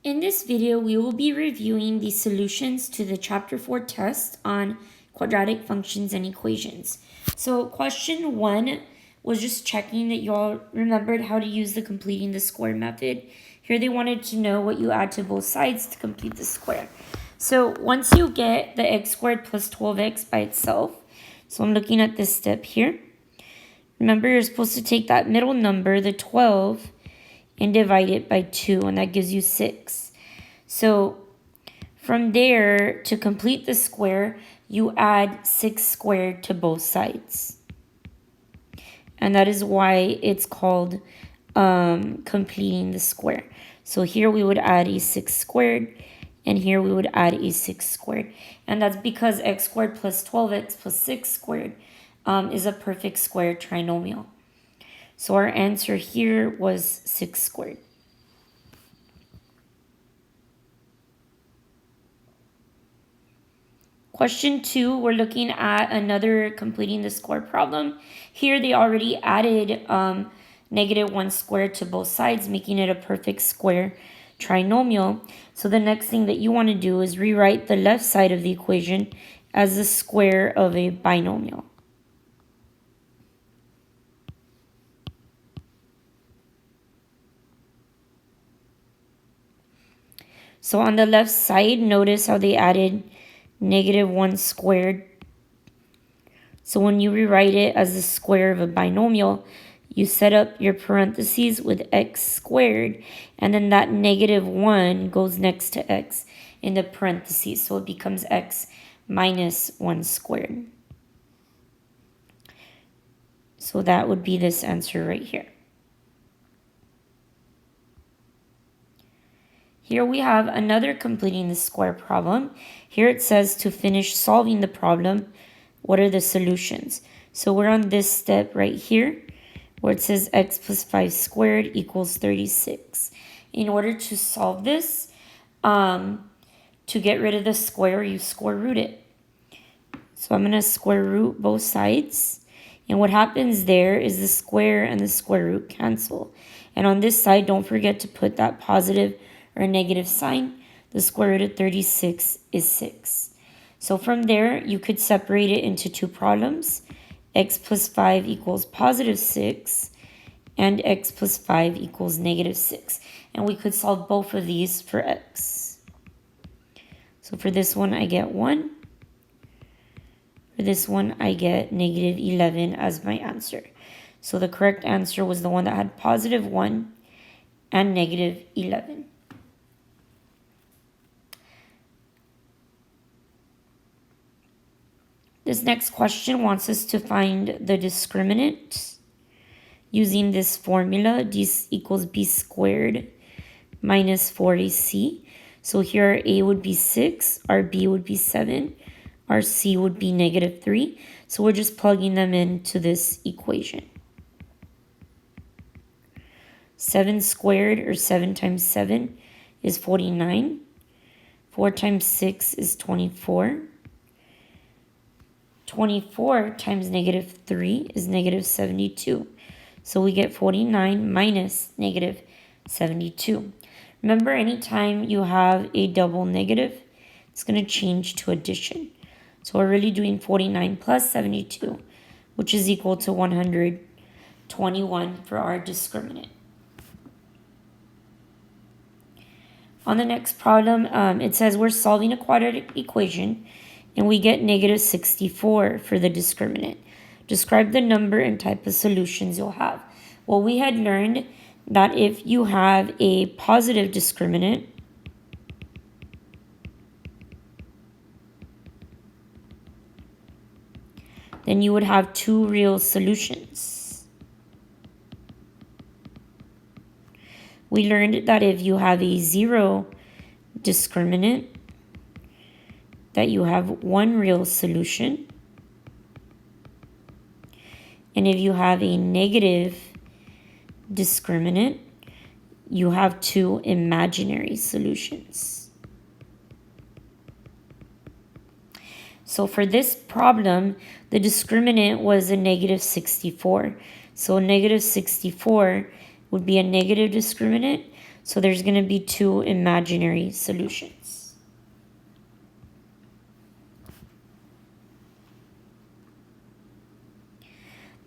In this video, we will be reviewing the solutions to the Chapter 4 test on quadratic functions and equations. So question 1 was just checking that you all remembered how to use the completing the square method. Here they wanted to know what you add to both sides to complete the square. So once you get the x squared plus 12x by itself, so I'm looking at this step here. Remember, you're supposed to take that middle number, the 12, and divide it by 2, and that gives you 6. So from there, to complete the square, you add 6 squared to both sides. And that is why it's called completing the square. So here we would add a 6 squared, and here we would add a 6 squared. And that's because x squared plus 12x plus 6 squared is a perfect square trinomial. So our answer here was 6 squared. Question 2, we're looking at another completing the square problem. Here they already added -1 squared to both sides, making it a perfect square trinomial. So the next thing that you want to do is rewrite the left side of the equation as the square of a binomial. So on the left side, notice how they added -1 squared. So when you rewrite it as the square of a binomial, you set up your parentheses with x squared, and then that -1 goes next to x in the parentheses, so it becomes x minus 1 squared. So that would be this answer right here. Here we have another completing the square problem. Here it says to finish solving the problem, what are the solutions? So we're on this step right here where it says x plus 5 squared equals 36. In order to solve this, to get rid of the square, you square root it. So I'm going to square root both sides. And what happens there is the square and the square root cancel. And on this side, don't forget to put that positive or negative sign. The square root of 36 is 6. So from there, you could separate it into two problems. X plus 5 equals positive 6, and x plus 5 equals negative 6. And we could solve both of these for x. So for this one, I get 1. For this one, I get -11 as my answer. So the correct answer was the one that had positive 1 and -11. This next question wants us to find the discriminant using this formula, d equals b squared minus 4ac. So here our a would be 6, our b would be 7, our c would be -3. So we're just plugging them into this equation. 7 squared, or 7 times 7, is 49. 4 times 6 is 24. 24 times -3 is -72. So we get 49 minus -72. Remember, anytime you have a double negative, it's going to change to addition. So we're really doing 49 plus 72, which is equal to 121 for our discriminant. On the next problem, it says we're solving a quadratic equation and we get -64 for the discriminant. Describe the number and type of solutions you'll have. Well, we had learned that if you have a positive discriminant, then you would have two real solutions. We learned that if you have a 0 discriminant, that you have one real solution. And if you have a negative discriminant, you have two imaginary solutions. So for this problem, the discriminant was a -64. So -64 would be a negative discriminant. So there's going to be two imaginary solutions.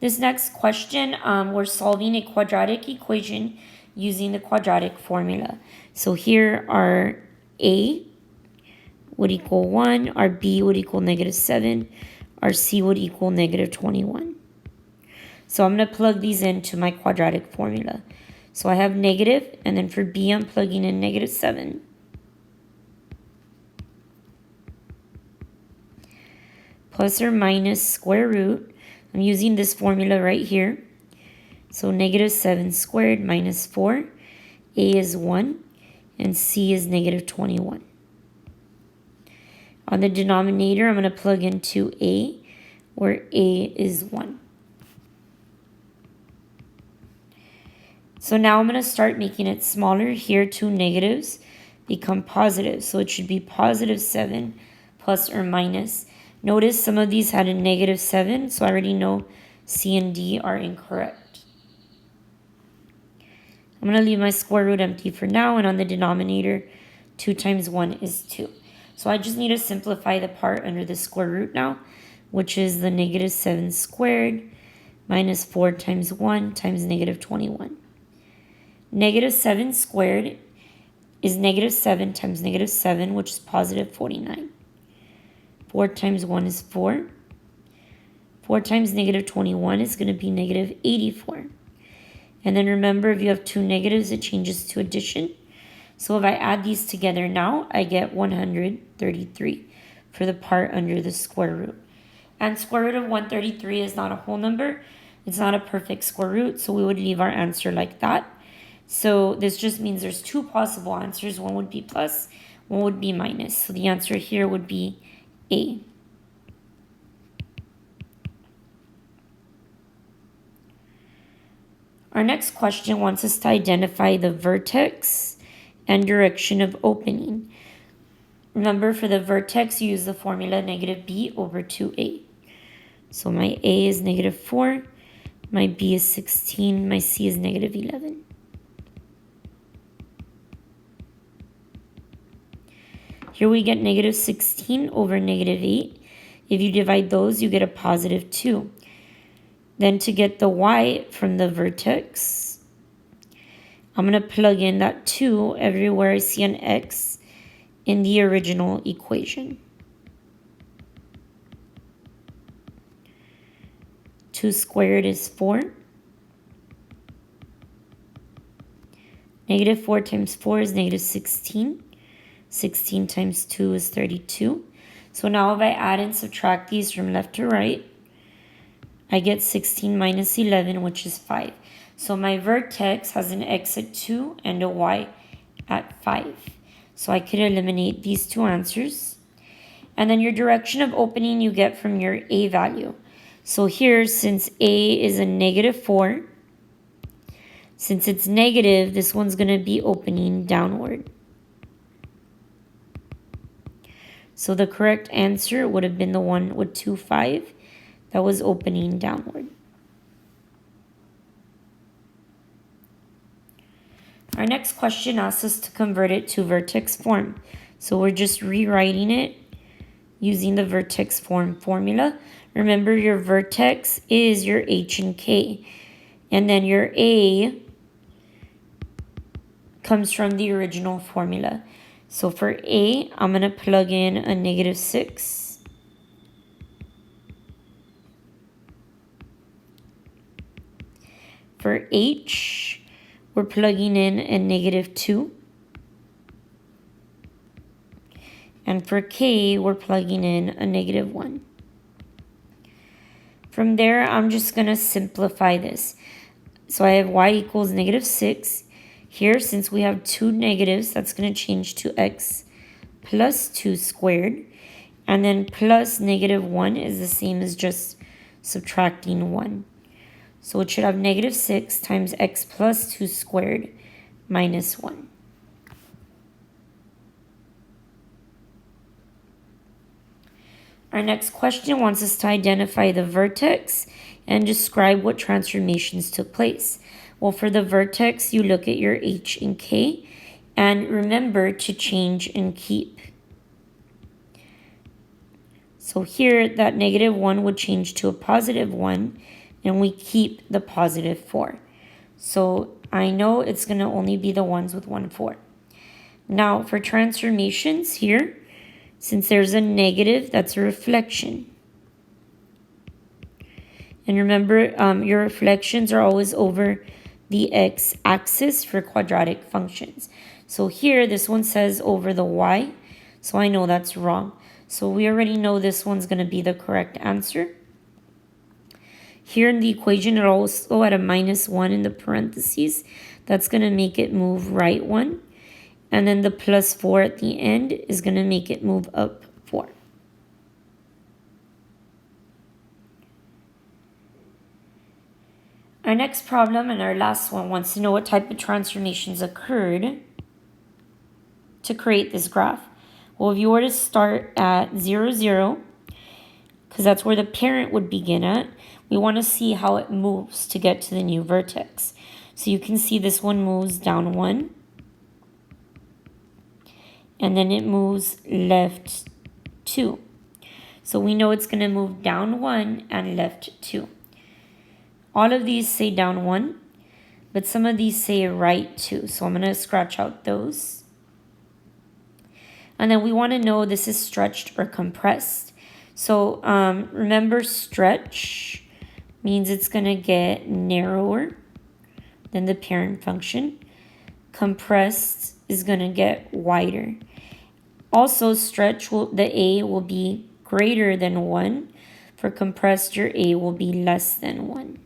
This next question, we're solving a quadratic equation using the quadratic formula. So here our A would equal 1, our B would equal -7, our C would equal -21. So I'm going to plug these into my quadratic formula. So I have negative, and then for B I'm plugging in -7. Plus or minus square root. I'm using this formula right here. So -7 squared minus 4. A is 1, and C is -21. On the denominator, I'm going to plug into A, where A is 1. So now I'm going to start making it smaller. Here, two negatives become positive. So it should be +7 plus or minus. Notice some of these had a -7, so I already know C and D are incorrect. I'm going to leave my square root empty for now, and on the denominator, 2 times 1 is 2. So I just need to simplify the part under the square root now, which is the -7 squared minus 4 times 1 times -21. -7 squared is -7 times -7, which is +49. 4 times 1 is 4. 4 times -21 is going to be -84. And then remember, if you have two negatives, it changes to addition. So if I add these together now, I get 133 for the part under the square root. And square root of 133 is not a whole number. It's not a perfect square root, so we would leave our answer like that. So this just means there's two possible answers. One would be plus, one would be minus. So the answer here would be A. Our next question wants us to identify the vertex and direction of opening. Remember, for the vertex, you use the formula -b over 2a. So my A is -4, my B is 16, my C is -11. Here we get -16 over -8. If you divide those, you get a +2. Then to get the y from the vertex, I'm going to plug in that 2 everywhere I see an x in the original equation. 2 squared is 4. -4 times 4 is -16. 16 times 2 is 32. So now if I add and subtract these from left to right, I get 16 minus 11, which is 5. So my vertex has an x at 2 and a y at 5. So I could eliminate these two answers. And then your direction of opening you get from your A value. So here, since A is a -4, since it's negative, this one's going to be opening downward. So the correct answer would have been the one with 2, 5 that was opening downward. Our next question asks us to convert it to vertex form. So we're just rewriting it using the vertex form formula. Remember, your vertex is your H and K. And then your A comes from the original formula. So for A, I'm going to plug in a -6. For H, we're plugging in a -2. And for K, we're plugging in a -1. From there, I'm just going to simplify this. So I have y equals -6. Here, since we have two negatives, that's going to change to x plus 2 squared. And then plus -1 is the same as just subtracting 1. So it should have -6 times x plus 2 squared minus 1. Our next question wants us to identify the vertex and describe what transformations took place. Well, for the vertex, you look at your H and K, and remember to change and keep. So here, that -1 would change to a +1, and we keep the +4. So I know it's going to only be the ones with 1, 4. Now, for transformations here, since there's a negative, that's a reflection. And remember, your reflections are always over the x-axis for quadratic functions. So here, this one says over the y, so I know that's wrong. So we already know this one's going to be the correct answer. Here in the equation, it also at a -1 in the parentheses. That's going to make it move right 1. And then the +4 at the end is going to make it move up 4. Our next problem and our last one wants to know what type of transformations occurred to create this graph. Well, if you were to start at 0, 0, because that's where the parent would begin at, we want to see how it moves to get to the new vertex. So you can see this one moves down 1, and then it moves left 2. So we know it's going to move down 1 and left 2. All of these say down 1, but some of these say right 2. So I'm going to scratch out those. And then we want to know this is stretched or compressed. So remember, stretch means it's going to get narrower than the parent function. Compressed is going to get wider. Also, stretch, the a will be greater than 1. For compressed, your a will be less than 1.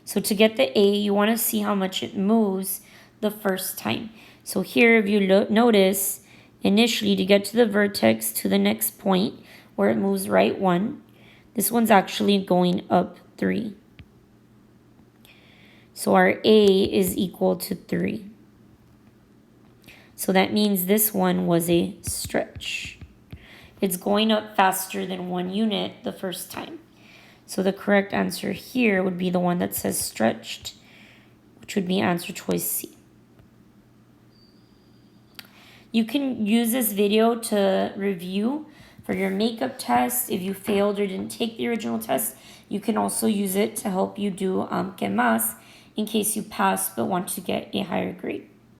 So to get the a, you want to see how much it moves the first time. So here, if you notice, initially to get to the vertex to the next point where it moves right 1, this one's actually going up 3. So our a is equal to 3. So that means this one was a stretch. It's going up faster than 1 unit the first time. So the correct answer here would be the one that says stretched, which would be answer choice C. You can use this video to review for your makeup test. If you failed or didn't take the original test, you can also use it to help you do KMAS in case you pass but want to get a higher grade.